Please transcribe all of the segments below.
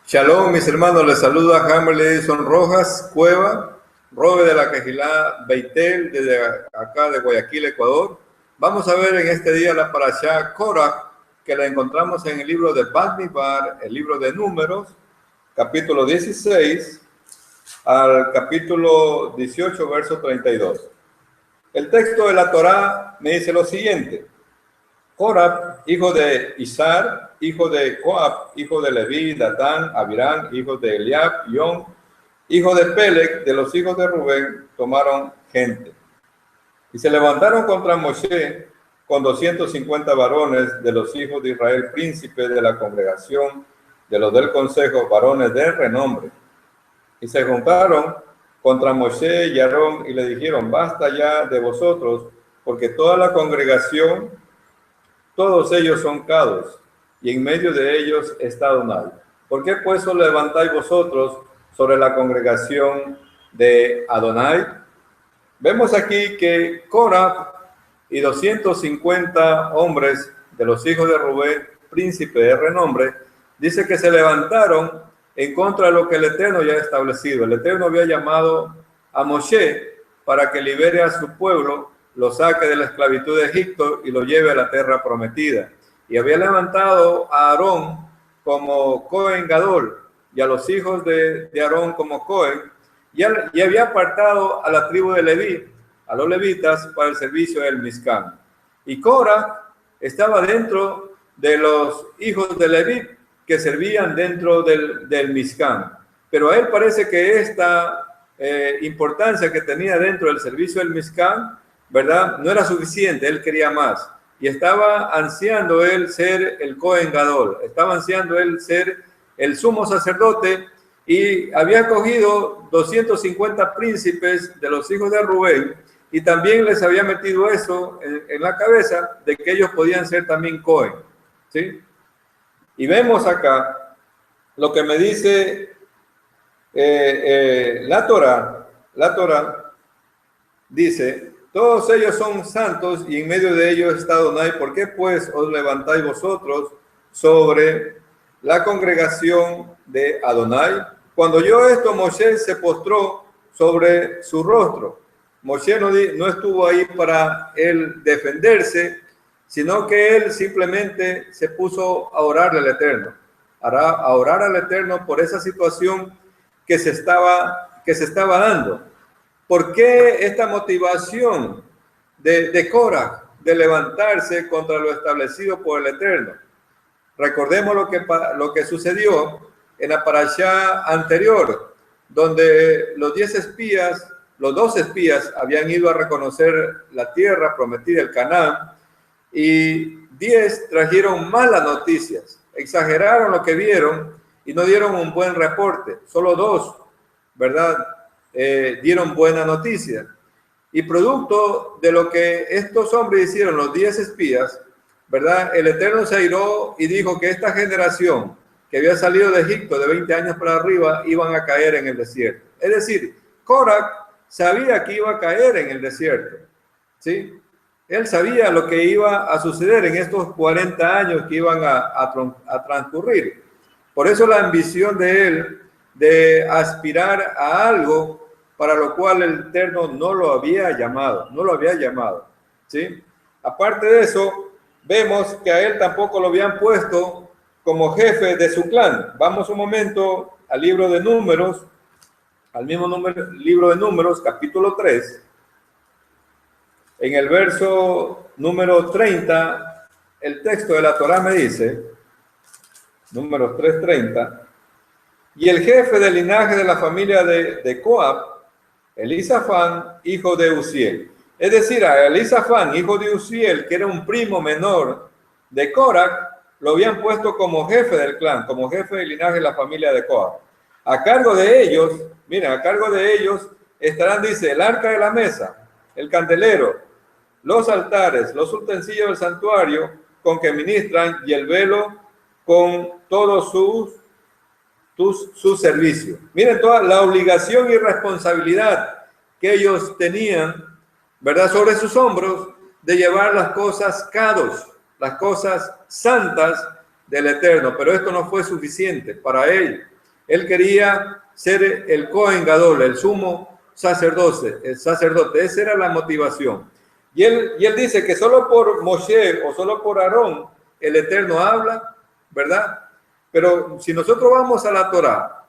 Shalom, mis hermanos, les saluda Hammer Edison Rojas Cueva, Robe de la Quejilá Beitel, desde acá de Guayaquil, Ecuador. Vamos a ver en este día la parashá Korah, que la encontramos en el libro de Bamidbar, el libro de Números, capítulo 16 al capítulo 18, verso 32. El texto de la Torá me dice lo siguiente: Korah, hijo de Izar, hijo de Coab, hijo de Leví, Datán, Abirán, hijo de Eliab, Yon, hijo de Peleg, de los hijos de Rubén, tomaron gente. Y se levantaron contra Moshe con 250 varones de los hijos de Israel, príncipes de la congregación, de los del consejo, varones de renombre. Y se juntaron contra Moshe y Aarón y le dijeron: basta ya de vosotros, porque toda la congregación, todos ellos son cados, y en medio de ellos está Adonai. ¿Por qué pues os levantáis vosotros sobre la congregación de Adonai? Vemos aquí que Korah y 250 hombres de los hijos de Rubén, príncipe de renombre, dice que se levantaron en contra de lo que el Eterno ya ha establecido. El Eterno había llamado a Moshe para que libere a su pueblo, lo saque de la esclavitud de Egipto y lo lleve a la tierra prometida. Y había levantado a Aarón como Cohen Gadol y a los hijos de Aarón como Cohen, y había apartado a la tribu de Leví, a los levitas, para el servicio del Mizcán. Y Korah estaba dentro de los hijos de Leví que servían dentro del Mizcán. Pero a él parece que esta importancia que tenía dentro del servicio del Mizcán, ¿verdad?, no era suficiente. Él quería más. Y estaba ansiando él ser el Cohen Gadol, estaba ansiando él ser el sumo sacerdote, y había cogido 250 príncipes de los hijos de Rubén, y también les había metido eso en la cabeza de que ellos podían ser también Cohen, ¿sí? Y vemos acá lo que me dice la Torá. La Torá dice: todos ellos son santos y en medio de ellos está Adonai. ¿Por qué pues os levantáis vosotros sobre la congregación de Adonai? Cuando oyó esto, Moshe se postró sobre su rostro. Moshe no estuvo ahí para él defenderse, sino que él simplemente se puso a orarle al Eterno, a orar al Eterno por esa situación que se estaba dando. ¿Por qué esta motivación de Korah de levantarse contra lo establecido por el Eterno? Recordemos lo que sucedió en la parashá anterior, donde los 2 espías habían ido a reconocer la tierra prometida, el Canaán, y 10 trajeron malas noticias, exageraron lo que vieron y no dieron un buen reporte. Solo 2, ¿verdad?, dieron buena noticia. Y producto de lo que estos hombres hicieron, los 10 espías, ¿verdad?, el Eterno se airó y dijo que esta generación que había salido de Egipto de 20 años para arriba iban a caer en el desierto. Es decir, Korah sabía que iba a caer en el desierto, ¿sí? Él sabía lo que iba a suceder en estos 40 años que iban a transcurrir. Por eso la ambición de él de aspirar a algo para lo cual el Eterno no lo había llamado, ¿sí? Aparte de eso, vemos que a él tampoco lo habían puesto como jefe de su clan. Vamos un momento al libro de Números, libro de Números, capítulo 3. En el verso número 30, el texto de la Torá me dice, Números 3:30, y el jefe del linaje de la familia de Coab, Elisafán, hijo de Uziel. Es decir, a Elisafán, hijo de Uziel, que era un primo menor de Korah, lo habían puesto como jefe del clan, como jefe del linaje de la familia de Coab. A cargo de ellos, miren, a cargo de ellos estarán, dice, el arca de la mesa, el candelero, los altares, los utensilios del santuario con que ministran, y el velo con todos su servicio. Miren toda la obligación y responsabilidad que ellos tenían, ¿verdad?, sobre sus hombros, de llevar las cosas kadosh, las cosas santas del Eterno. Pero esto no fue suficiente para él. Él quería ser el Cohen Gadol, el sumo sacerdote, el sacerdote. Esa era la motivación. Y él dice que solo por Moshe o solo por Aarón el Eterno habla, ¿verdad? Pero si nosotros vamos a la Torá,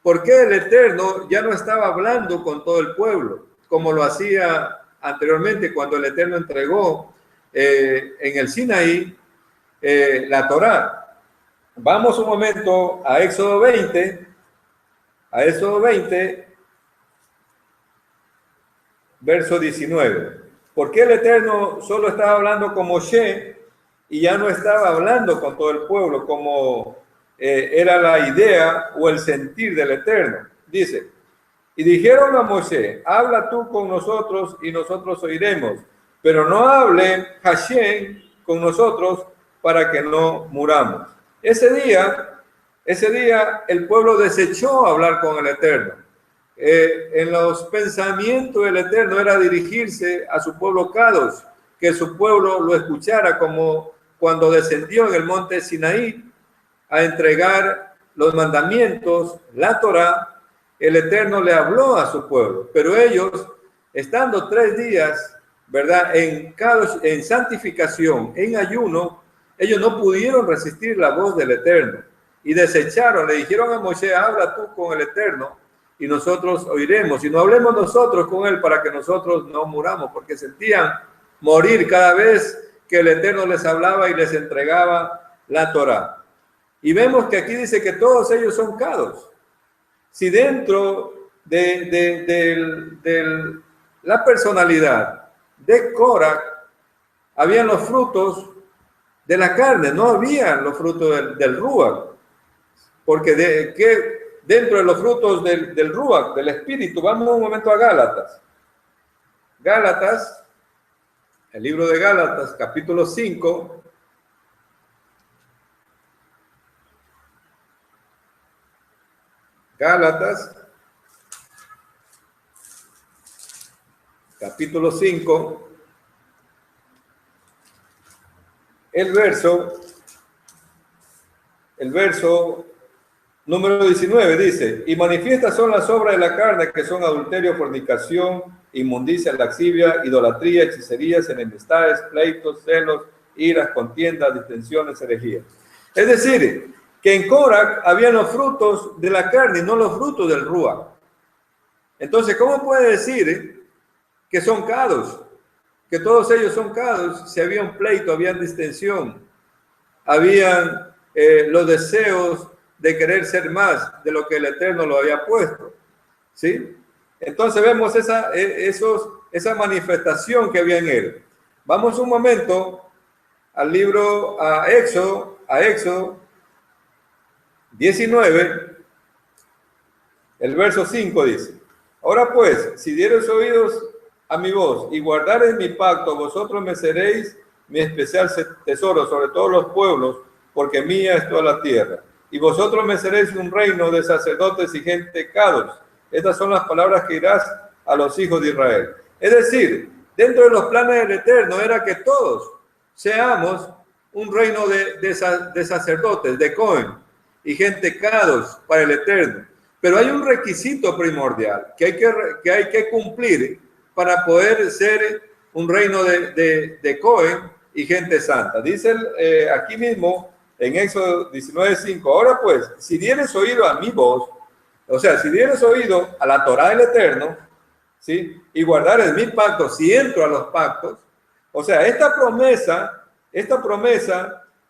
¿por qué el Eterno ya no estaba hablando con todo el pueblo, como lo hacía anteriormente cuando el Eterno entregó en el Sinaí la Torá? Vamos un momento a Éxodo 20, verso 19. ¿Por qué el Eterno solo estaba hablando con Moshe y ya no estaba hablando con todo el pueblo como era la idea o el sentir del Eterno? Dice, y dijeron a Moshe, habla tú con nosotros y nosotros oiremos, pero no hable Hashem con nosotros para que no muramos. Ese día el pueblo desechó hablar con el Eterno. En los pensamientos del Eterno era dirigirse a su pueblo Kadosh, que su pueblo lo escuchara, como cuando descendió en el monte Sinaí a entregar los mandamientos, la Torá. El Eterno le habló a su pueblo, pero ellos, estando 3 días, ¿verdad?, en Kadosh, en santificación, en ayuno, ellos no pudieron resistir la voz del Eterno y desecharon, le dijeron a Moshe, habla tú con el Eterno y nosotros oiremos, y no hablemos nosotros con él para que nosotros no muramos, porque sentían morir cada vez que el Eterno les hablaba y les entregaba la Torá. Y vemos que aquí dice que todos ellos son Kadosh. Si dentro de la personalidad de Korah habían los frutos de la carne, no habían los frutos del Ruach, porque dentro de los frutos del Ruach, del Espíritu, vamos un momento a Gálatas. Gálatas, el libro de Gálatas, capítulo 5. Gálatas, capítulo 5, el verso número 19 dice, y manifiestas son las obras de la carne, que son adulterio, fornicación, inmundicia, laxivia, idolatría, hechicerías, enemistades, pleitos, celos, iras, contiendas, distensiones, herejías. Es decir, que en Korah habían los frutos de la carne y no los frutos del Ruach. Entonces, ¿cómo puede decir que son Kadosh? Que todos ellos son Kadosh, si había un pleito, había distensión, habían los deseos de querer ser más de lo que el Eterno lo había puesto, ¿sí? Entonces vemos esa manifestación que había en él. Vamos un momento al libro, a Éxodo 19, el verso 5 dice, ahora pues, si diereis oídos a mi voz y guardareis mi pacto, vosotros me seréis mi especial tesoro sobre todos los pueblos, porque mía es toda la tierra. Y vosotros me seréis un reino de sacerdotes y gente Kadosh. Estas son las palabras que dirás a los hijos de Israel. Es decir, dentro de los planes del Eterno era que todos seamos un reino de sacerdotes, de Cohen, y gente Kadosh para el Eterno. Pero hay un requisito primordial que hay que cumplir para poder ser un reino de Cohen y gente santa. Dice aquí mismo en Éxodo 19:5, ahora pues, si dieres oído a mi voz, o sea, si dieres oído a la Torá del Eterno, ¿sí?, y guardares mi pacto, si entro a los pactos, o sea, esta promesa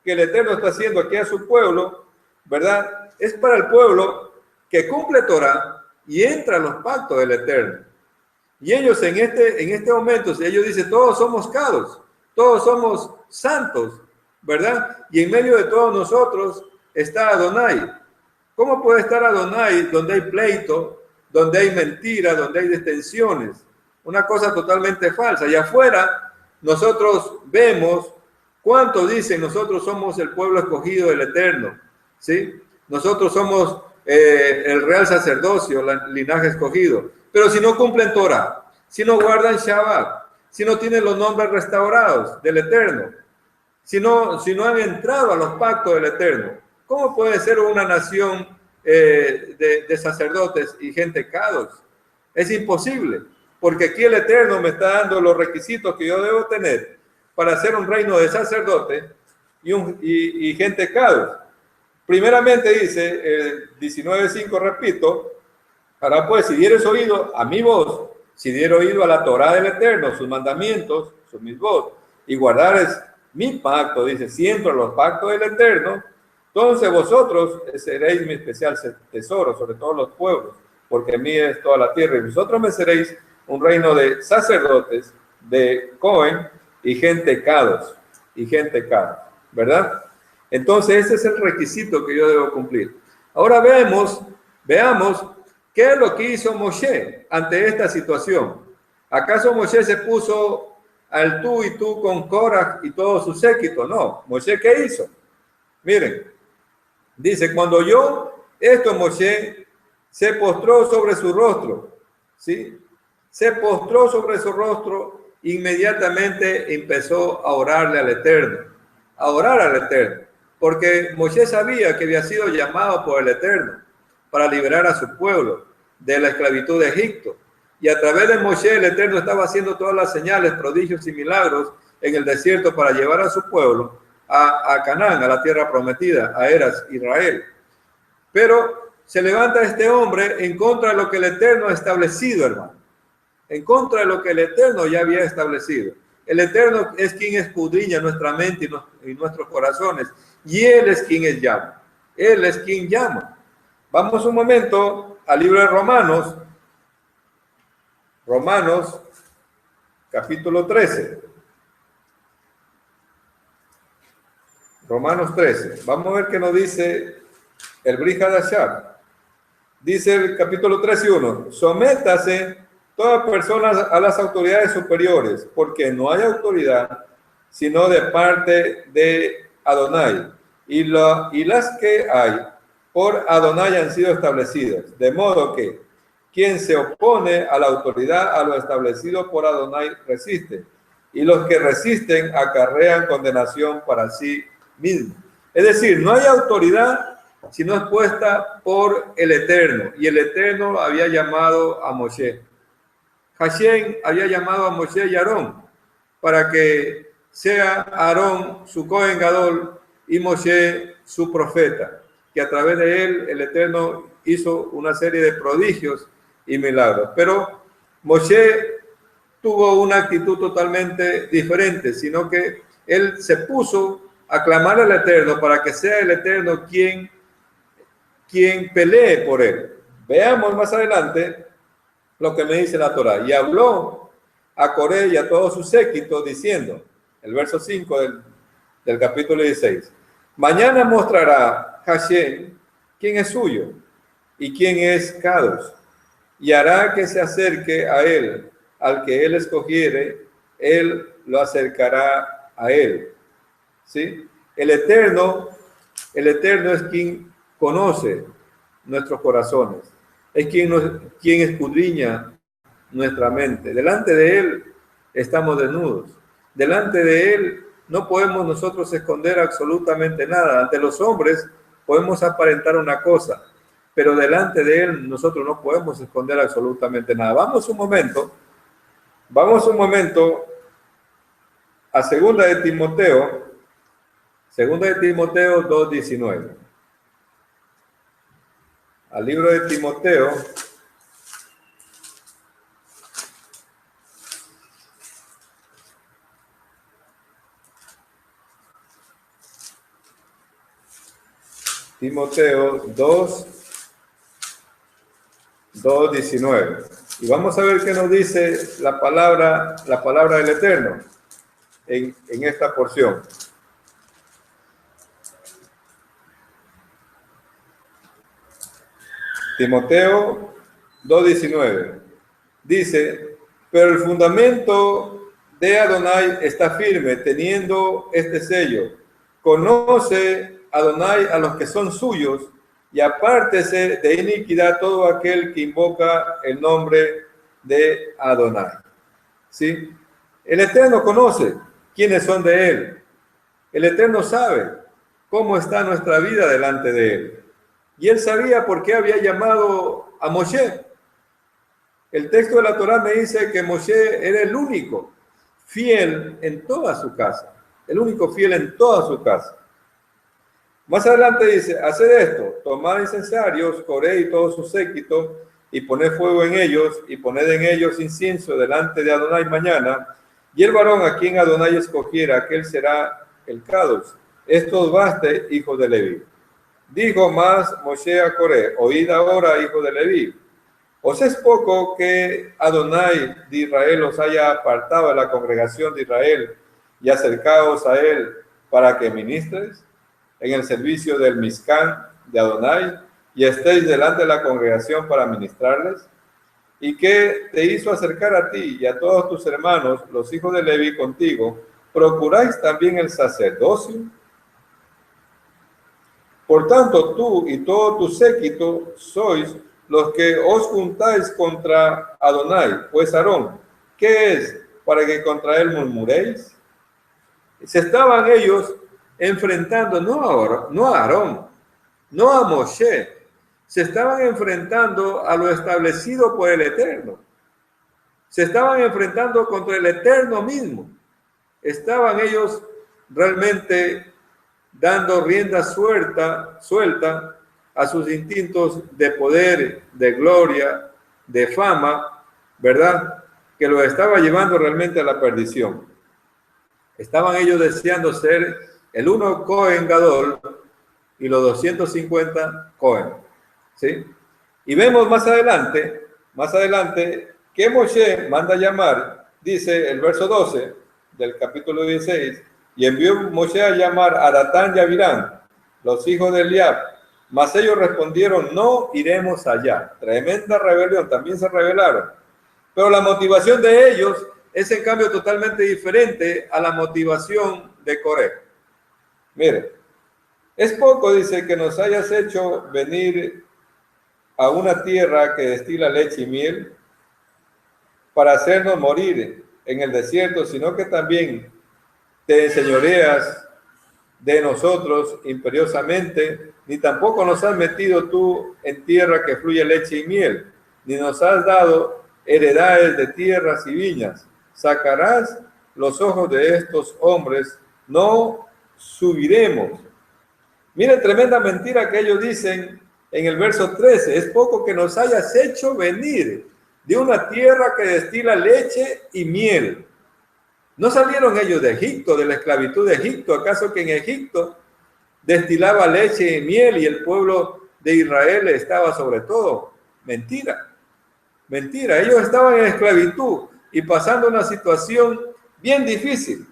que el Eterno está haciendo aquí a su pueblo, ¿verdad?, es para el pueblo que cumple Torá y entra a los pactos del Eterno. Y ellos en este momento, si ellos dicen, todos somos Kadosh, todos somos santos, ¿verdad? Y en medio de todos nosotros está Adonai. ¿Cómo puede estar Adonai donde hay pleito, donde hay mentira, donde hay distensiones? Una cosa totalmente falsa. Y afuera nosotros vemos cuánto dicen, nosotros somos el pueblo escogido del Eterno, ¿sí? Nosotros somos el real sacerdocio, el linaje escogido. Pero si no cumplen Torah, si no guardan Shabbat, si no tienen los nombres restaurados del Eterno, si no han entrado a los pactos del Eterno, ¿cómo puede ser una nación de sacerdotes y gente cados. Es imposible, porque aquí el Eterno me está dando los requisitos que yo debo tener para hacer un reino de sacerdotes y gente cados. Primeramente dice, 19:5, repito, ahora pues, si dieres oído a mi voz, si dieres oído a la Torá del Eterno, sus mandamientos, sus misbot, y guardares mi pacto, dice, siempre los pactos del Eterno, entonces vosotros seréis mi especial tesoro sobre todos los pueblos, porque mía es toda la tierra, y vosotros me seréis un reino de sacerdotes, de Cohen, y gente cados, ¿verdad? Entonces ese es el requisito que yo debo cumplir. Ahora veamos qué es lo que hizo Moshe ante esta situación. ¿Acaso Moshe se puso al tú y tú con Korah y todo su séquito? No. Moshe, ¿qué hizo? Miren, dice, cuando oyó esto, Moshe se postró sobre su rostro, ¿sí? Se postró sobre su rostro, inmediatamente empezó a orarle al Eterno, a orar al Eterno, porque Moshe sabía que había sido llamado por el Eterno para liberar a su pueblo de la esclavitud de Egipto. Y a través de Moshe, el Eterno estaba haciendo todas las señales, prodigios y milagros en el desierto para llevar a su pueblo a Canaán, a la tierra prometida, a Eras, Israel. Pero se levanta este hombre en contra de lo que el Eterno ha establecido, hermano. En contra de lo que el Eterno ya había establecido. El Eterno es quien escudriña nuestra mente y nuestros corazones. Y Él es quien llama. Él es quien llama. Vamos un momento al libro de Romanos. Romanos, capítulo 13. Romanos 13. Vamos a ver qué nos dice el Brit Hadashah. Dice el capítulo 13:1. Sométase toda persona a las autoridades superiores, porque no hay autoridad sino de parte de Adonai. Y las que hay por Adonai han sido establecidas. De modo que quien se opone a la autoridad, a lo establecido por Adonai, resiste. Y los que resisten acarrean condenación para sí mismos. Es decir, no hay autoridad sino es puesta por el Eterno. Y el Eterno había llamado a Moshe. Hashem había llamado a Moshe y Aarón para que sea Aarón su Cohen Gadol y Moshe su profeta, que a través de él el Eterno hizo una serie de prodigios y milagros. Pero Moshe tuvo una actitud totalmente diferente, sino que él se puso a clamar al Eterno para que sea el Eterno quien pelee por él. Veamos más adelante lo que me dice la Torá. Y habló a Coré y a todos sus séquitos diciendo, el verso 5 del capítulo 16, mañana mostrará Hashem quién es suyo y quién es Kadosh, y hará que se acerque a él, al que él escogiere, él lo acercará a él. ¿Sí? El Eterno es quien conoce nuestros corazones, es quien escudriña nuestra mente. Delante de Él estamos desnudos. Delante de Él no podemos nosotros esconder absolutamente nada. Ante los hombres podemos aparentar una cosa, pero delante de Él nosotros no podemos esconder absolutamente nada. Vamos un momento a segunda de Timoteo 2:19. Al libro de Timoteo, Timoteo 2:19. Y vamos a ver qué nos dice la palabra del Eterno en esta porción. Timoteo 2:19 dice, pero el fundamento de Adonai está firme, teniendo este sello. Conoce Adonai a los que son suyos, y apártese de iniquidad todo aquel que invoca el nombre de Adonai. ¿Sí? El Eterno conoce quiénes son de Él. El Eterno sabe cómo está nuestra vida delante de Él. y él sabía por qué había llamado a Moshe. El texto de la Torá me dice que Moshe era el único fiel en toda su casa, el único fiel en toda su casa. Más adelante dice, haced esto, tomad incensarios, Coré y todo su séquito, y poned fuego en ellos, y poned en ellos incienso delante de Adonai mañana, y el varón a quien Adonai escogiera, aquel será el Kadosh. Esto os baste, hijo de Leví. Dijo más Moshe a Coré, oíd ahora, hijo de Leví, ¿os es poco que Adonai de Israel os haya apartado de la congregación de Israel y acercaos a él para que ministres en el servicio del Mizcán de Adonai y estéis delante de la congregación para ministrarles? ¿Y qué te hizo acercar a ti y a todos tus hermanos, los hijos de Leví contigo? ¿Procuráis también el sacerdocio? Por tanto, tú y todo tu séquito sois los que os juntáis contra Adonai, pues Aarón, ¿qué es para que contra él murmuréis? Se estaban ellos enfrentando no a Aarón, no a Moshe, se estaban enfrentando a lo establecido por el Eterno. Se estaban enfrentando contra el Eterno mismo. Estaban ellos realmente dando rienda suelta a sus instintos de poder, de gloria, de fama, ¿verdad? Que los estaba llevando realmente a la perdición. Estaban ellos deseando ser el uno Cohen Gadol y los 250 Cohen, ¿sí? Y vemos más adelante, que Moshe manda llamar, dice el verso 12 del capítulo 16, y envió Moshe a llamar a Datán y a Abiram, los hijos de Eliab, mas ellos respondieron, no iremos allá. Tremenda rebelión, también se rebelaron. Pero la motivación de ellos es en cambio totalmente diferente a la motivación de Coré. Mire, es poco, dice, que nos hayas hecho venir a una tierra que destila leche y miel para hacernos morir en el desierto, sino que también te enseñoreas de nosotros imperiosamente, ni tampoco nos has metido tú en tierra que fluye leche y miel, ni nos has dado heredades de tierras y viñas. Sacarás los ojos de estos hombres, no subiremos. Miren, tremenda mentira que ellos dicen en el verso 13, es poco que nos hayas hecho venir de una tierra que destila leche y miel. ¿No salieron ellos de Egipto, de la esclavitud de Egipto? ¿Acaso que en Egipto destilaba leche y miel y el pueblo de Israel estaba sobre todo? Mentira, mentira. Ellos estaban en esclavitud y pasando una situación bien difícil.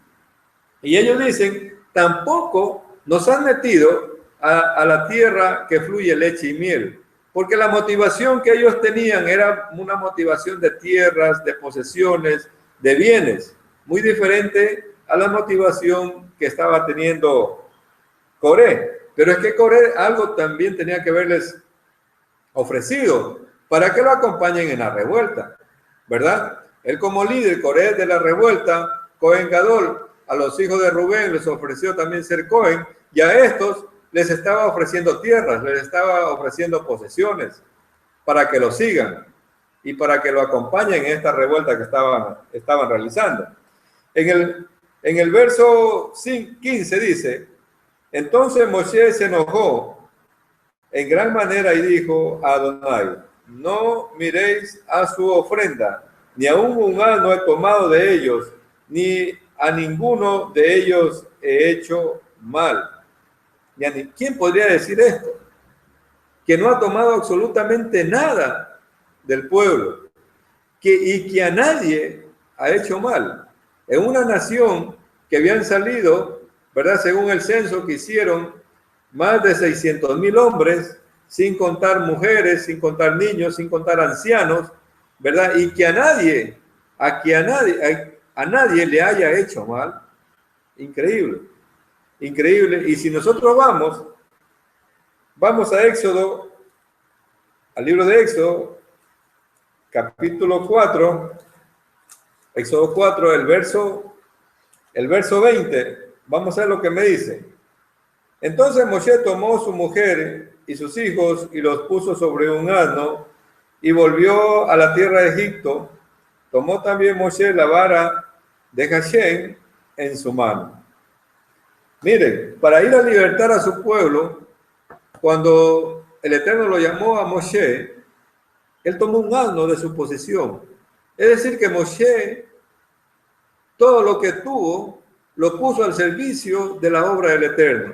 Y ellos dicen, tampoco nos han metido a la tierra que fluye leche y miel. Porque la motivación que ellos tenían era una motivación de tierras, de posesiones, de bienes. Muy diferente a la motivación que estaba teniendo Coré. Pero es que Coré algo también tenía que haberles ofrecido para que lo acompañen en la revuelta, ¿verdad? Él como líder, Coré de la revuelta, Cohen Gadol, a los hijos de Rubén les ofreció también ser Cohen, y a estos les estaba ofreciendo tierras, les estaba ofreciendo posesiones para que lo sigan y para que lo acompañen en esta revuelta que estaban realizando. En el verso 15 dice, entonces Moshe se enojó en gran manera y dijo a Adonai, no miréis a su ofrenda, ni aun un asno he tomado de ellos, ni a ninguno de ellos he hecho mal. ¿Quién podría decir esto? Que no ha tomado absolutamente nada del pueblo, y que a nadie ha hecho mal. En una nación que habían salido, ¿verdad? Según el censo que hicieron, más de 600,000 hombres, sin contar mujeres, sin contar niños, sin contar ancianos, ¿verdad? Y que a nadie le haya hecho mal. Increíble, increíble. Y si nosotros vamos a Éxodo, al libro de Éxodo, capítulo 4, Éxodo 4, el verso 20, vamos a ver lo que me dice. Entonces Moshe tomó su mujer y sus hijos y los puso sobre un asno y volvió a la tierra de Egipto. Tomó también Moshe la vara de Hashem en su mano. Miren, para ir a libertar a su pueblo, cuando el Eterno lo llamó a Moshe, él tomó un asno de su posesión. Es decir, que Moshe, todo lo que tuvo, lo puso al servicio de la obra del Eterno.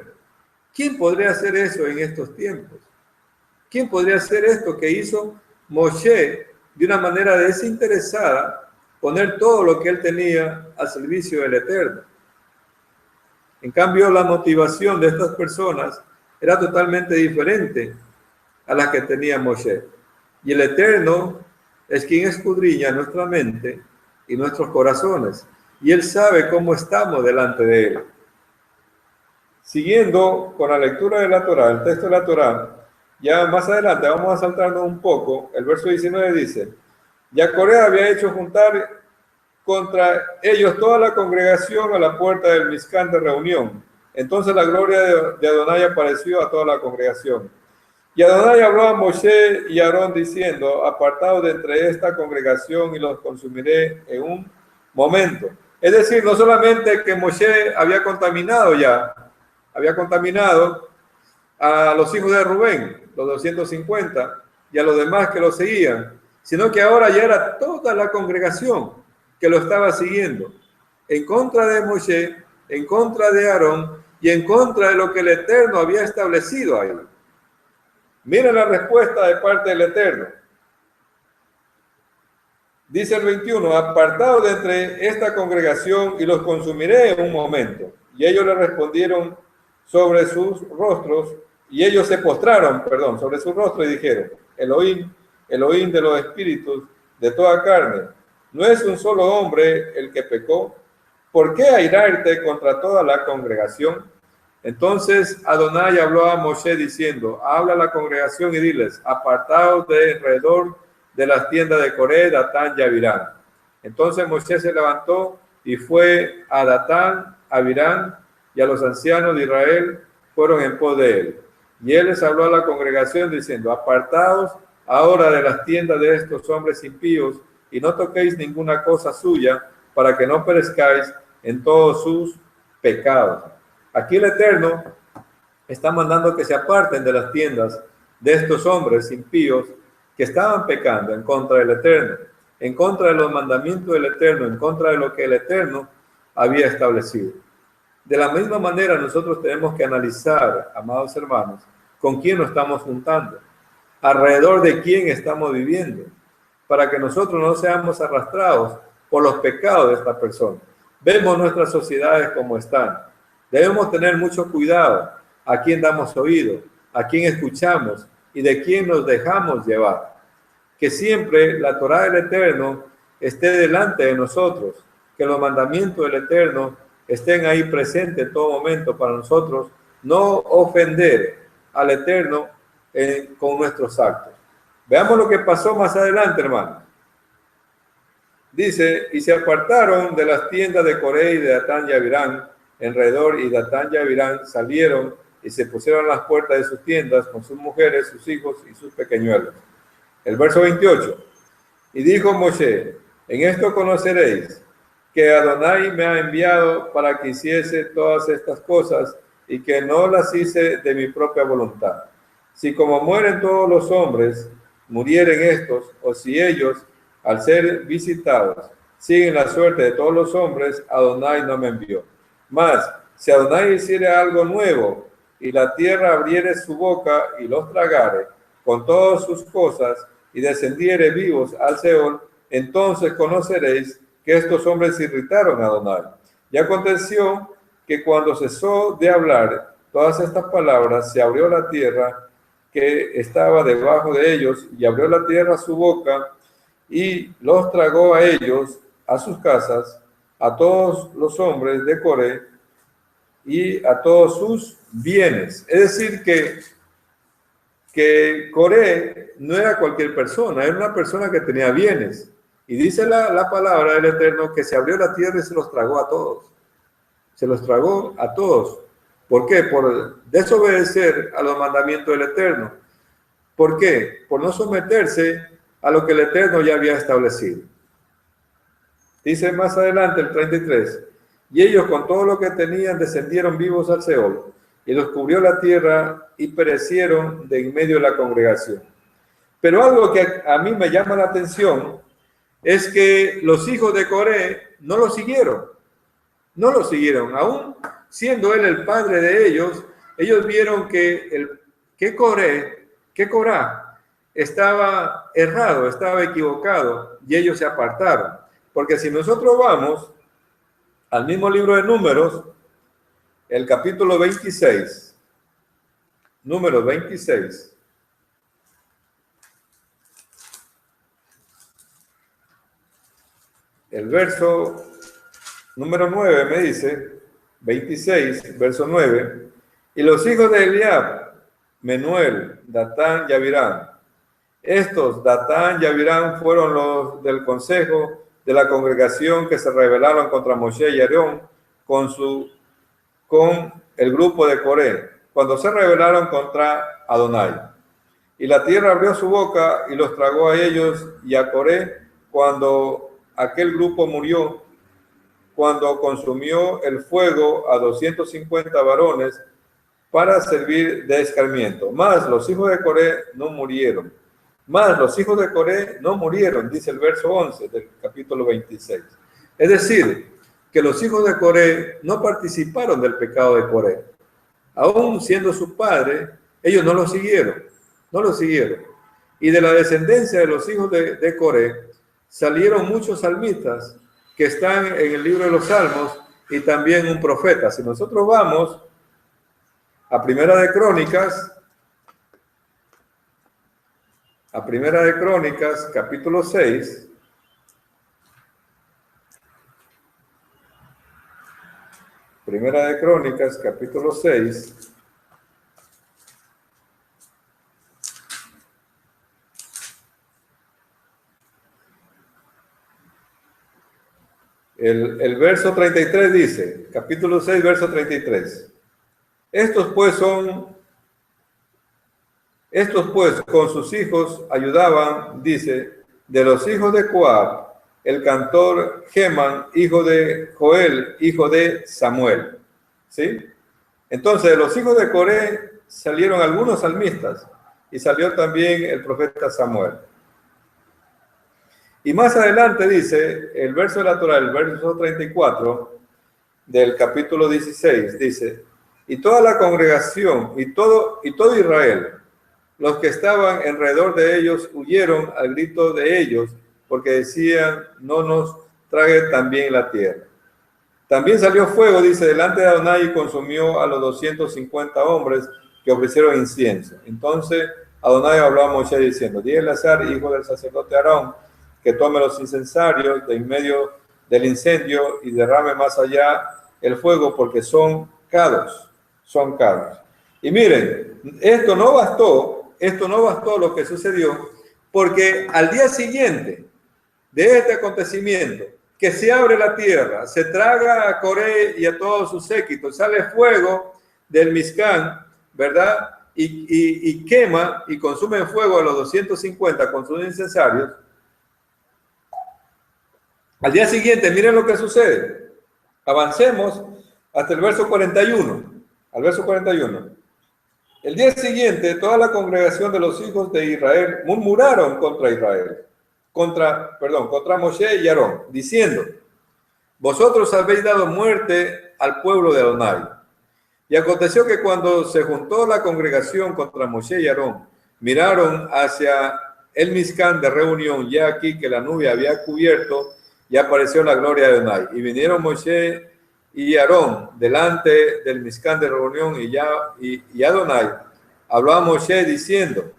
¿Quién podría hacer eso en estos tiempos? ¿Quién podría hacer esto que hizo Moshe de una manera desinteresada, poner todo lo que él tenía al servicio del Eterno? En cambio, la motivación de estas personas era totalmente diferente a la que tenía Moshe. Y el Eterno es quien escudriña nuestra mente y nuestros corazones. Y Él sabe cómo estamos delante de Él. Siguiendo con la lectura de la Torá, el texto de la Torá, ya más adelante vamos a saltarnos un poco. El verso 19 dice: ya Coré había hecho juntar contra ellos toda la congregación a la puerta del Mizcán de reunión. Entonces la gloria de Adonai apareció a toda la congregación. Y Adonai habló a Moshe y a Aarón diciendo: apartaos de entre esta congregación y los consumiré en un momento. Es decir, no solamente que Moshe había contaminado a los hijos de Rubén, los 250, y a los demás que lo seguían, sino que ahora ya era toda la congregación que lo estaba siguiendo, en contra de Moshe, en contra de Aarón y en contra de lo que el Eterno había establecido ahí. Miren la respuesta de parte del Eterno. Dice el 21: apartados de entre esta congregación y los consumiré en un momento. Y ellos le respondieron sobre sus rostros, y ellos se postraron, sobre sus rostros y dijeron: Elohim, Elohim de los espíritus de toda carne, ¿no es un solo hombre el que pecó? ¿Por qué airarte contra toda la congregación? Entonces Adonai habló a Moshe diciendo: habla a la congregación y diles: apartaos de alrededor de las tiendas de Coré, Datán y Abirán. Entonces Moshe se levantó y fue a Datán, Abirán, y a los ancianos de Israel fueron en pos de él. Y él les habló a la congregación diciendo: apartaos ahora de las tiendas de estos hombres impíos y no toquéis ninguna cosa suya, para que no perezcáis en todos sus pecados. Aquí el Eterno está mandando que se aparten de las tiendas de estos hombres impíos que estaban pecando en contra del Eterno, en contra de los mandamientos del Eterno, en contra de lo que el Eterno había establecido. De la misma manera, nosotros tenemos que analizar, amados hermanos, con quién nos estamos juntando, alrededor de quién estamos viviendo, para que nosotros no seamos arrastrados por los pecados de esta persona. Vemos nuestras sociedades como están. Debemos tener mucho cuidado a quién damos oído, a quién escuchamos y de quién nos dejamos llevar. Que siempre la Torá del Eterno esté delante de nosotros, que los mandamientos del Eterno estén ahí presentes en todo momento para nosotros no ofender al Eterno con nuestros actos. Veamos lo que pasó más adelante, hermano. Dice: y se apartaron de las tiendas de Coré y de Datán y Abirán alrededor, y Datán y Abirán salieron y se pusieron a las puertas de sus tiendas con sus mujeres, sus hijos y sus pequeñuelos. El verso 28. Y dijo Moshe: en esto conoceréis que Adonai me ha enviado para que hiciese todas estas cosas y que no las hice de mi propia voluntad. Si como mueren todos los hombres, murieren estos, o si ellos, al ser visitados, siguen la suerte de todos los hombres, Adonai no me envió. Mas, si Adonai hiciere algo nuevo, y la tierra abriere su boca y los tragare con todas sus cosas, y descendiere vivos al Seol, entonces conoceréis que estos hombres irritaron a Adonai. Y aconteció que cuando cesó de hablar todas estas palabras, se abrió la tierra que estaba debajo de ellos, y abrió la tierra su boca, y los tragó a ellos, a sus casas, a todos los hombres de Coré, y a todos sus bienes. Es decir, que Coré no era cualquier persona, era una persona que tenía bienes. Y dice la palabra del Eterno que se abrió la tierra y se los tragó a todos. Se los tragó a todos. ¿Por qué? Por desobedecer a los mandamientos del Eterno. ¿Por qué? Por no someterse a lo que el Eterno ya había establecido. Dice más adelante el 33, y ellos con todo lo que tenían descendieron vivos al Seol, y los cubrió la tierra y perecieron de en medio de la congregación. Pero algo que a mí me llama la atención es que los hijos de Coré no lo siguieron. No lo siguieron. Aún siendo él el padre de ellos vieron que Corá estaba errado, estaba equivocado, y ellos se apartaron. Porque si nosotros vamos al mismo libro de Números, el capítulo 26, Números 26, el verso número 9 me dice, 26, verso 9, y los hijos de Eliab, Menuel, Datán y Abirán. Estos, Datán y Abirán, fueron los del consejo de la congregación que se rebelaron contra Moshe y Aarón con el grupo de Coré, cuando se rebelaron contra Adonai. Y la tierra abrió su boca y los tragó a ellos y a Coré cuando aquel grupo murió, cuando consumió el fuego a 250 varones para servir de escarmiento. Mas los hijos de Coré no murieron. Dice el verso 11 del capítulo 26. Es decir, que los hijos de Coré no participaron del pecado de Coré. Aún siendo su padre, ellos no lo siguieron. Y de la descendencia de los hijos de Coré salieron muchos salmistas que están en el libro de los Salmos y también un profeta. Si nosotros vamos a Primera de Crónicas, capítulo 6, Primera de Crónicas, capítulo 6, el verso 33 dice, capítulo 6, verso 33, estos pues con sus hijos ayudaban, dice, de los hijos de Coab, el cantor Heman, hijo de Joel, hijo de Samuel. ¿Sí? Entonces, de los hijos de Coré salieron algunos salmistas y salió también el profeta Samuel. Y más adelante dice, el verso de la Torá, el verso 34 del capítulo 16, dice, y toda la congregación y todo Israel, los que estaban alrededor de ellos, huyeron al grito de ellos, porque decían, no nos trague también la tierra. También salió fuego, dice, delante de Adonai y consumió a los 250 hombres que ofrecieron incienso. Entonces Adonai habló a Moshe diciendo, di a Eleazar, hijo del sacerdote Aarón, que tome los incensarios de en medio del incendio y derrame más allá el fuego, porque son cados. Y miren, esto no bastó lo que sucedió, porque al día siguiente de este acontecimiento, que se abre la tierra, se traga a Coré y a todos sus séquitos, sale fuego del Mizcán, ¿verdad? Y quema y consume fuego a los 250 con sus incensarios. Al día siguiente, miren lo que sucede. Avancemos hasta el verso 41. Al verso 41. El día siguiente, toda la congregación de los hijos de Israel murmuraron contra Moshe y Aarón, diciendo, vosotros habéis dado muerte al pueblo de Adonai. Y aconteció que cuando se juntó la congregación contra Moshe y Aarón, miraron hacia el Mizcán de reunión, ya aquí que la nube había cubierto, y apareció la gloria de Adonai. Y vinieron Moshe y Aarón delante del Mizcán de reunión, y Adonai habló a Moshe diciendo,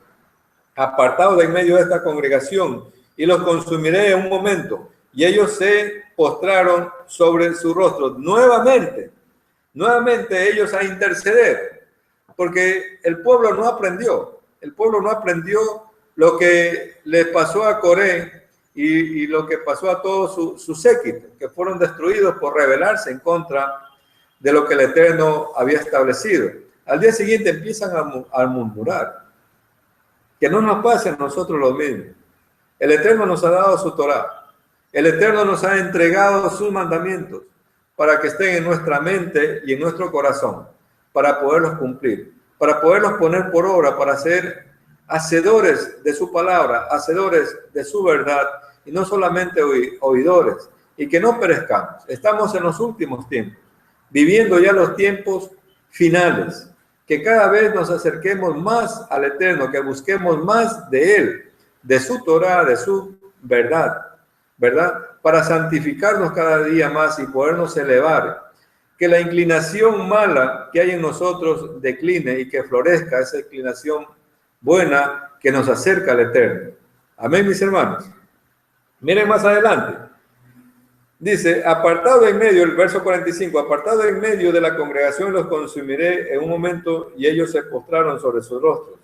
apartaos de en medio de esta congregación, y los consumiré en un momento. Y ellos se postraron sobre su rostro nuevamente ellos a interceder, porque el pueblo no aprendió lo que le pasó a Coré y lo que pasó a todos sus séquitos, que fueron destruidos por rebelarse en contra de lo que el Eterno había establecido. Al día siguiente empiezan a murmurar. Que no nos pase a nosotros lo mismo. El Eterno nos ha dado su Torá. El Eterno nos ha entregado sus mandamientos para que estén en nuestra mente y en nuestro corazón, para poderlos cumplir, para poderlos poner por obra, para ser hacedores de su palabra, hacedores de su verdad, y no solamente oidores, y que no perezcamos. Estamos en los últimos tiempos, viviendo ya los tiempos finales, que cada vez nos acerquemos más al Eterno, que busquemos más de Él, de su Torá, de su verdad, para santificarnos cada día más y podernos elevar. Que la inclinación mala que hay en nosotros decline y que florezca esa inclinación buena que nos acerca al Eterno. Amén, mis hermanos. Miren más adelante. Dice, apartado en medio, el verso 45, apartado en medio de la congregación los consumiré en un momento, y ellos se postraron sobre sus rostros.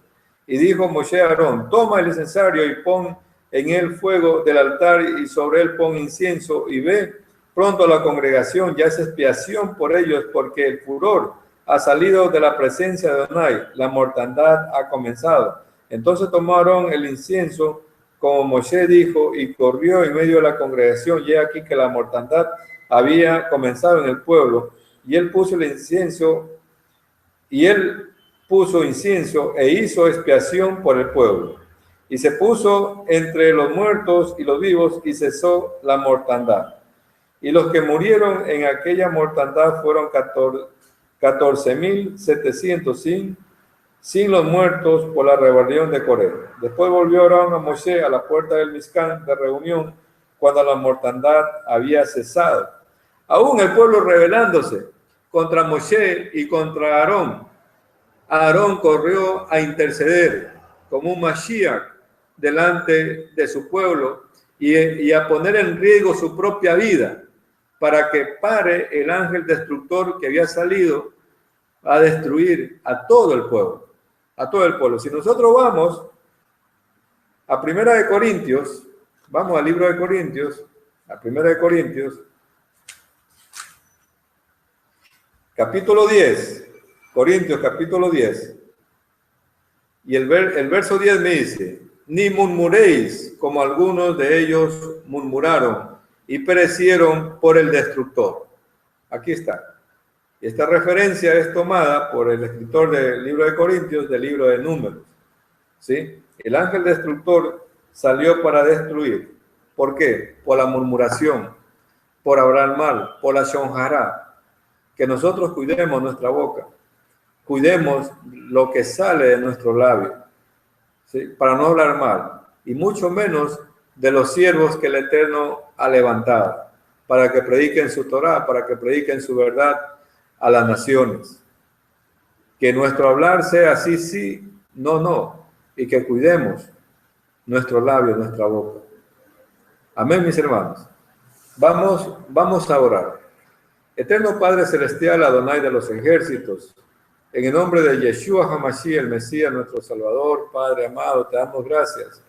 Y dijo Moshe a Aarón, toma el incensario y pon en él fuego del altar, y sobre él pon incienso, y ve pronto a la congregación, ya es expiación por ellos, porque el furor ha salido de la presencia de Adonai, la mortandad ha comenzado. Entonces tomó Aarón el incienso, como Moshe dijo, y corrió en medio de la congregación, y he aquí que la mortandad había comenzado en el pueblo, y él puso incienso e hizo expiación por el pueblo. Y se puso entre los muertos y los vivos, y cesó la mortandad. Y los que murieron en aquella mortandad fueron 14,700 sin los muertos por la rebelión de Coré. Después volvió Aarón a Moshe a la puerta del Mizcán de reunión, cuando la mortandad había cesado. Aún el pueblo rebelándose contra Moshe y contra Aarón. Aarón corrió a interceder como un Mashiach delante de su pueblo y a poner en riesgo su propia vida para que pare el ángel destructor que había salido a destruir a todo el pueblo. A todo el pueblo. Si nosotros vamos a Primera de Corintios, vamos al libro de Corintios, a Primera de Corintios, capítulo 10, Corintios capítulo 10, y el verso 10 me dice, ni murmuréis como algunos de ellos murmuraron y perecieron por el destructor. Aquí está. Esta referencia es tomada por el escritor del libro de Corintios, del libro de Números. ¿Sí? El ángel destructor salió para destruir. ¿Por qué? Por la murmuración, por hablar mal, por la shonjará. Que nosotros cuidemos nuestra boca, cuidemos lo que sale de nuestro labio, ¿sí? Para no hablar mal, y mucho menos de los siervos que el Eterno ha levantado, para que prediquen su Torá, para que prediquen su verdad a las naciones. Que nuestro hablar sea sí, sí, no, no, y que cuidemos nuestro labio, nuestra boca. Amén, mis hermanos. Vamos a orar. Eterno Padre Celestial, Adonai de los ejércitos, en el nombre de Yeshua HaMashiach, el Mesías, nuestro Salvador, Padre amado, te damos gracias